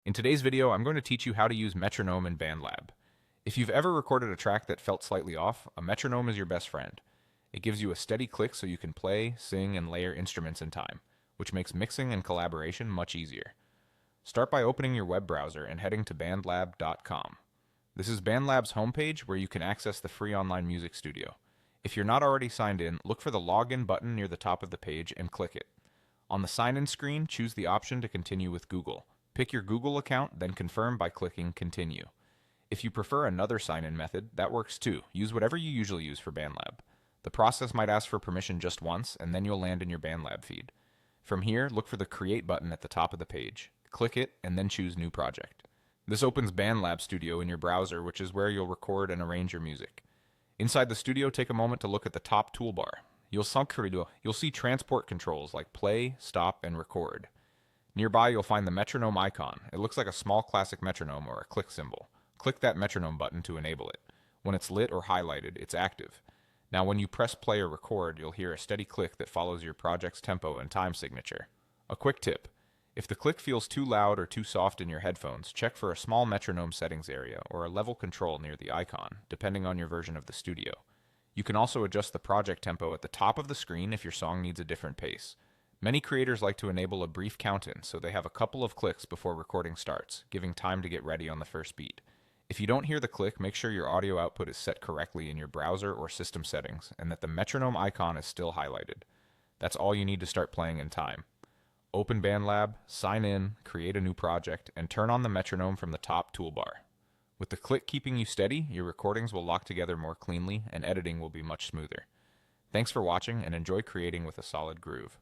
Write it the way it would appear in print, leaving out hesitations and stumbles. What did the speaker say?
In today's video, I'm going to teach you how to use Metronome in BandLab. If you've ever recorded a track that felt slightly off, a metronome is your best friend. It gives you a steady click so you can play, sing, and layer instruments in time, which makes mixing and collaboration much easier. Start by opening your web browser and heading to bandlab.com. This is BandLab's homepage where you can access the free online music studio. If you're not already signed in, look for the Login button near the top of the page and click it. On the sign-in screen, choose the option to continue with Google. Pick your Google account, then confirm by clicking Continue. If you prefer another sign-in method, that works too. Use whatever you usually use for BandLab. The process might ask for permission just once, and then you'll land in your BandLab feed. From here, look for the Create button at the top of the page. Click it, and then choose New Project. This opens BandLab Studio in your browser, which is where you'll record and arrange your music. Inside the studio, take a moment to look at the top toolbar. You'll see transport controls like play, stop, and record. Nearby, you'll find the metronome icon. It looks like a small classic metronome or a click symbol. Click that metronome button to enable it. When it's lit or highlighted, it's active. Now, when you press play or record, you'll hear a steady click that follows your project's tempo and time signature. A quick tip: if the click feels too loud or too soft in your headphones, check for a small metronome settings area or a level control near the icon, depending on your version of the studio. You can also adjust the project tempo at the top of the screen if your song needs a different pace. Many creators like to enable a brief count-in, so they have a couple of clicks before recording starts, giving time to get ready on the first beat. If you don't hear the click, make sure your audio output is set correctly in your browser or system settings, and that the metronome icon is still highlighted. That's all you need to start playing in time. Open BandLab, sign in, create a new project, and turn on the metronome from the top toolbar. With the click keeping you steady, your recordings will lock together more cleanly, and editing will be much smoother. Thanks for watching, and enjoy creating with a solid groove.